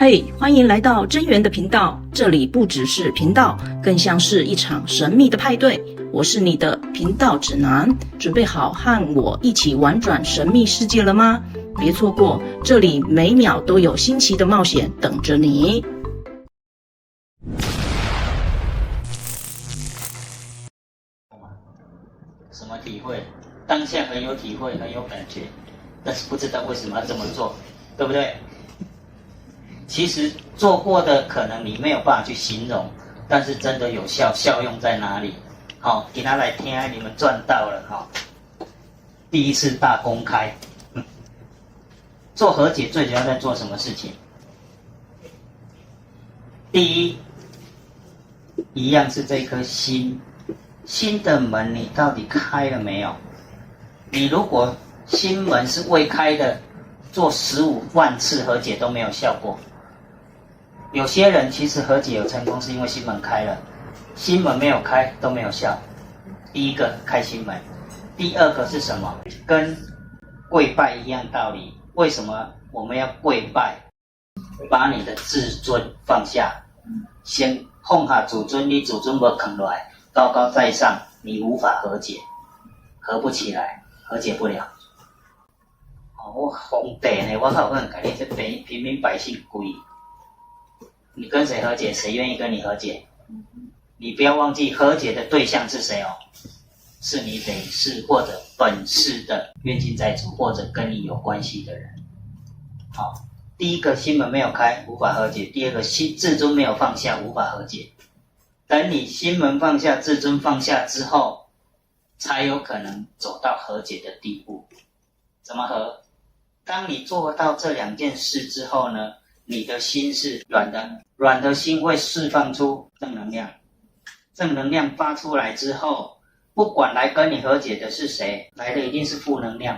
嘿，欢迎来到真源的频道，这里不只是频道，更像是一场神秘的派对。我是你的频道指南，准备好和我一起玩转神秘世界了吗？别错过，这里每秒都有新奇的冒险等着你。什么体会？当下很有体会，很有感觉，但是不知道为什么要这么做，对不对？其实做过的可能你没有办法去形容，但是真的有效，效用在哪里？好，给他来听，你们赚到了哈！第一次大公开，做和解最主要在做什么事情？第一，一样是这颗心，心的门你到底开了没有？你如果心门是未开的，做15万次和解都没有效果。有些人其实和解有成功，是因为心门开了，心门没有开都没有效。第一个开心门，第二个是什么？跟跪拜一样道理。为什么我们要跪拜？把你的自尊放下，先放下自尊，你自尊没扛来，高高在上，你无法和解，合不起来，和解不了。我皇帝呢，我靠，我很感谢这平民百姓跪。你跟谁和解？谁愿意跟你和解？你不要忘记和解的对象是谁哦，是你累世或者本世的冤亲债主，或者跟你有关系的人。好，第一个心门没有开，无法和解；第二个自尊没有放下，无法和解。等你心门放下，自尊放下之后，才有可能走到和解的地步。怎么和？当你做到这两件事之后呢，你的心是软的，软的心会释放出正能量，正能量发出来之后，不管来跟你和解的是谁，来的一定是负能量，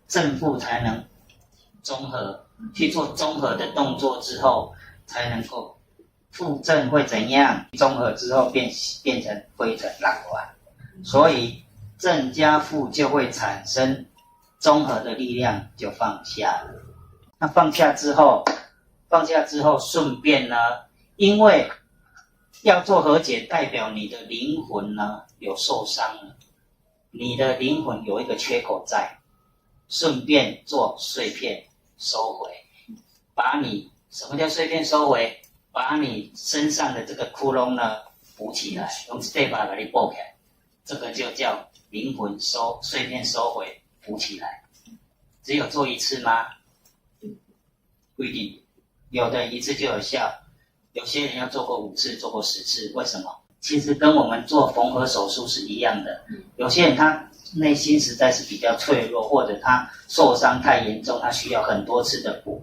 正负才能综合，去做综合的动作之后，才能够负正会怎样？综合之后变成灰尘浪花，所以正加负就会产生综合的力量，就放下了。那放下之后顺便呢，因为要做和解，代表你的灵魂呢有受伤了，你的灵魂有一个缺口在，顺便做碎片收回，把你什么叫碎片收回？把你身上的这个窟窿呢补起来，用这把把你补起来，这个就叫灵魂碎片收回补起来。只有做一次吗？不一定，有的一次就有效，有些人要做过5次，做过10次，为什么？其实跟我们做缝合手术是一样的。有些人他内心实在是比较脆弱，或者他受伤太严重，他需要很多次的补。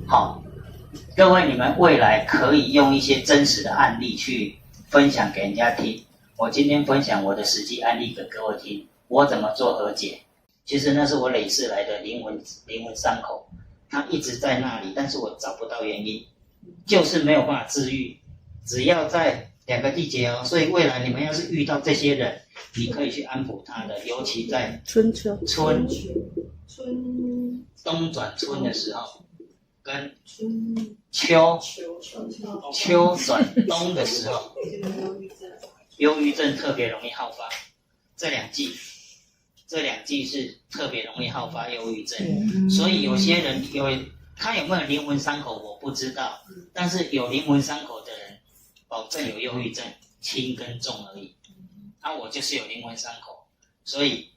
好，各位你们未来可以用一些真实的案例去分享给人家听。我今天分享我的实际案例给各位听，我怎么做和解。其实那是我累世来的灵魂伤口，它一直在那里，但是我找不到原因，就是没有办法治愈。只要在2个季节哦，所以未来你们要是遇到这些人，你可以去安抚他的，尤其在春冬转春的时候，跟秋转冬的时候，忧郁症特别容易好发。这两季是特别容易好发忧郁症，所以有些人他有没有灵魂伤口我不知道，但是有灵魂伤口的人，保证有忧郁症，轻跟重而已。我就是有灵魂伤口，所以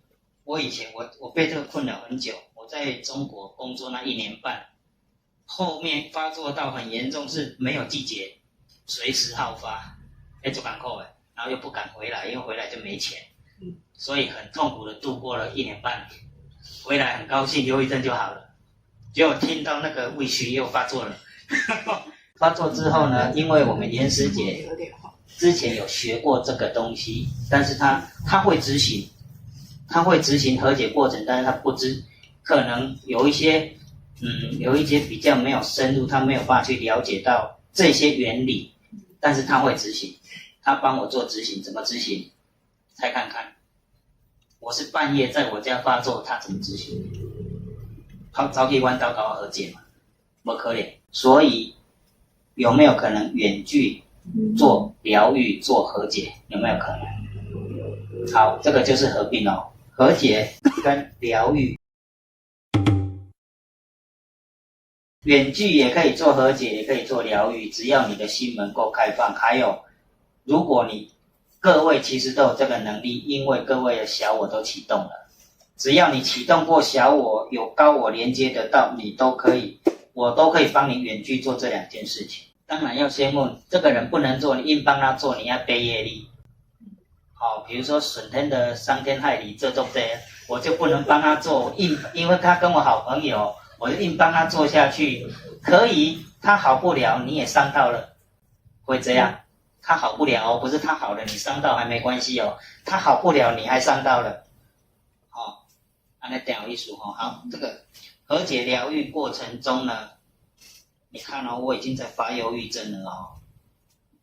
我以前我被这个困扰很久。我在中国工作那1年半，后面发作到很严重，是没有季节，随时好发，就赶快的，然后又不敢回来，因为回来就没钱，所以很痛苦的度过了1年半。回来很高兴，忧郁症就好了。结果听到那个胃虚又发作了，发作之后呢，因为我们严师姐之前有学过这个东西，但是他会执行和解过程，但是他不知，可能有一些比较没有深入，他没有办法去了解到这些原理，但是他会执行，他帮我做执行。怎么执行？猜看看。我是半夜在我家发作，他怎么执行？早起晚祷告和解嘛，不可能。所以有没有可能远距做疗愈、做和解？有没有可能？好，这个就是合并哦，和解跟疗愈。远距也可以做和解，也可以做疗愈，只要你的心门够开放。还有，如果各位其实都有这个能力，因为各位的小我都启动了，只要你启动过小我，有高我连接得到，你都可以，我都可以帮你远距做这2件事情。当然要先问这个人不能做，你硬帮他做，你要背业力。好，比如说损天的伤天害理，这种我就不能帮他做，因为他跟我好朋友。我就硬帮他做下去，可以，他好不了，你也伤到了，会这样。他好不了哦，不是他好了，你伤到还没关系哦，他好不了，你还伤到了，哦，那这样有意思哦。好，这个和解疗愈过程中呢，你看哦，我已经在发忧郁症了哦。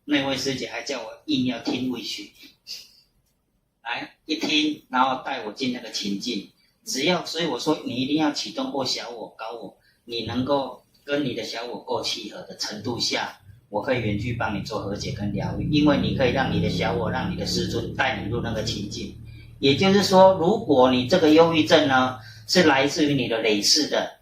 那位师姐还叫我硬要听委屈，来一听，然后带我进那个情境。所以我说你一定要启动过小我、高我，你能够跟你的小我够契合的程度下，我可以远距帮你做和解跟疗愈，因为你可以让你的小我、让你的师尊带你入那个情境。也就是说，如果你这个忧郁症呢是来自于你的累世的，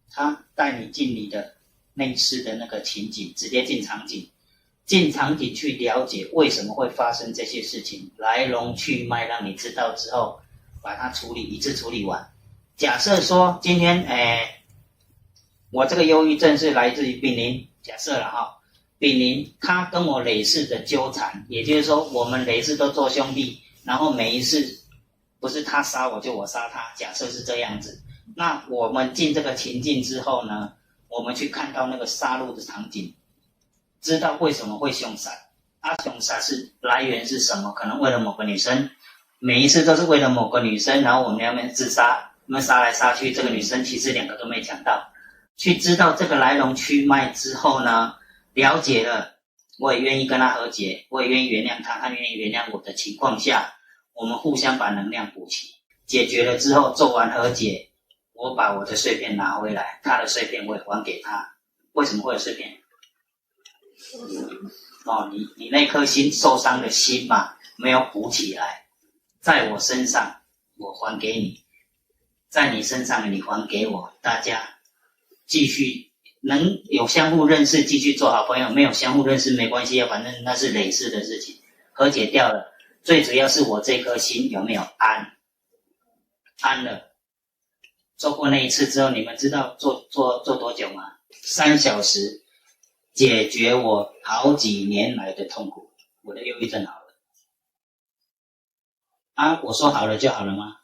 他带你进你的内世的那个情景，直接进场景去了解为什么会发生这些事情，来龙去脉，让你知道之后。把它一次处理完。假设说今天，我这个忧郁症是来自于丙林，假设了哈，丙林他跟我累世的纠缠，也就是说我们累世都做兄弟，然后每一次不是他杀我就我杀他，假设是这样子。那我们进这个情境之后呢，我们去看到那个杀戮的场景，知道为什么会凶杀，凶杀是来源是什么？可能为了某个女生。每一次都是为了某个女生，然后我们两边自杀，我们杀来杀去，这个女生其实2个都没抢到。去知道这个来龙去脉之后呢，了解了，我也愿意跟她和解，我也愿意原谅她，她愿意原谅我的情况下，我们互相把能量补齐，解决了之后，做完和解，我把我的碎片拿回来，她的碎片我也还给她。为什么会有碎片？哦，你那颗心受伤的心嘛，没有补起来。在我身上我还给你，在你身上你还给我，大家继续能有相互认识，继续做好朋友，没有相互认识没关系，反正那是累世的事情，和解掉了。最主要是我这颗心有没有安了。做过那一次之后，你们知道做多久吗？3小时解决我好几年来的痛苦，我的忧郁症好了。我说好了就好了吗？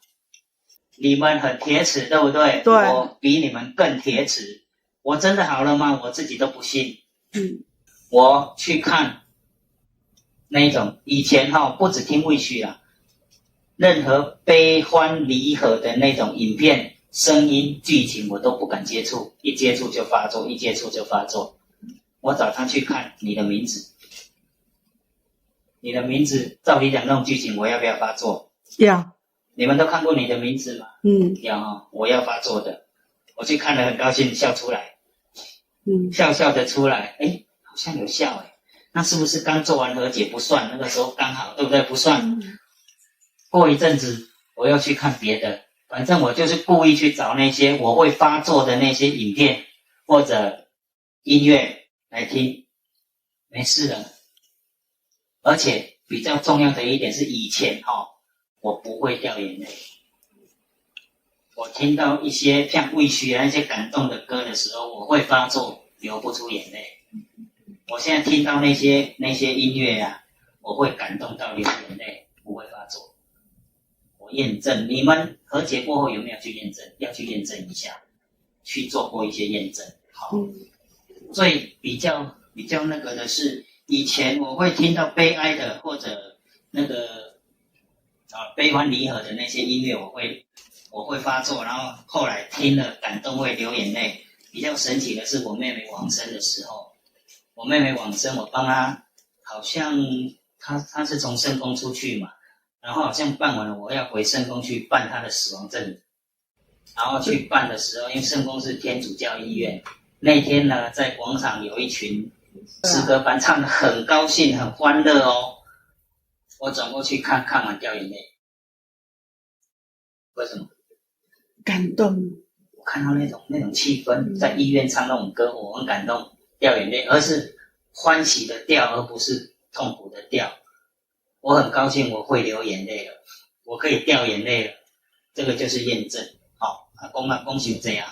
你们很铁齿，对不对？对。我比你们更铁齿。我真的好了吗？我自己都不信。我去看那种以前不只听wish啦，任何悲欢离合的那种影片、声音、剧情我都不敢接触，一接触就发作，一接触就发作。我找他去看你的名字。你的名字，照理讲那种剧情，我要不要发作？要。你们都看过你的名字吗？要我要发作的。我去看了很高兴，笑出来。笑笑的出来，好像有效那是不是刚做完和解不算？那个时候刚好，对不对？不算。过一阵子我又去看别的，反正我就是故意去找那些我会发作的那些影片或者音乐来听，没事了。而且比较重要的一点是，以前我不会掉眼泪。我听到一些像wish那些感动的歌的时候，我会发作，流不出眼泪。我现在听到那些音乐我会感动到流眼泪，不会发作。我验证，你们和解过后有没有去验证？要去验证一下，去做过一些验证。最比较那个的是，以前我会听到悲哀的或者那个悲欢离合的那些音乐，我会发作，然后后来听了感动会流眼泪。比较神奇的是我妹妹往生的时候，我妹妹往生，我帮她，好像她是从圣宫出去嘛，然后好像办完了，我要回圣宫去办她的死亡证，然后去办的时候，因为圣宫是天主教医院，那天呢，在广场有一群诗歌班唱得很高兴、很欢乐哦。我转过去看完掉眼泪。为什么？感动。我看到那种气氛，在医院唱那种歌，我很感动，掉眼泪，而是欢喜的掉，而不是痛苦的掉。我很高兴，我会流眼泪了，我可以掉眼泪了，这个就是验证。好，恭喜这样。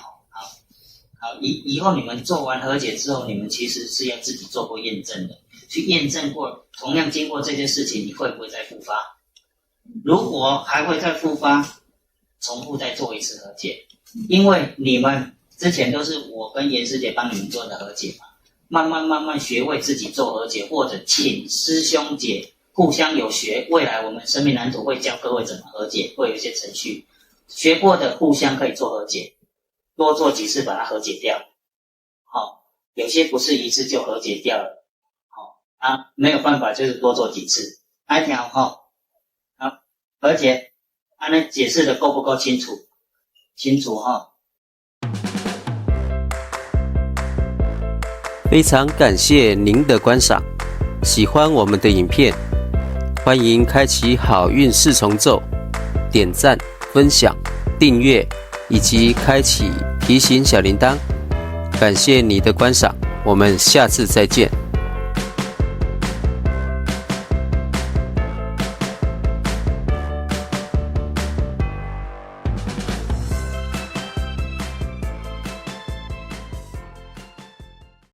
好，以后你们做完和解之后，你们其实是要自己做过验证的，去验证过，同样经过这件事情，你会不会再复发？如果还会再复发，重复再做一次和解，因为你们之前都是我跟严师姐帮你们做的和解嘛，慢慢学会自己做和解，或者请师兄姐互相有学，未来我们生命蓝图会教各位怎么和解，会有一些程序，学过的互相可以做和解。多做几次把它和解掉，有些不是一次就和解掉了，没有办法就是多做几次，一条好，和解，那解释的够不够清楚？清楚哈。非常感谢您的观赏，喜欢我们的影片，欢迎开启好运四重奏，点赞、分享、订阅。以及开启提醒小铃铛，感谢你的观赏，我们下次再见。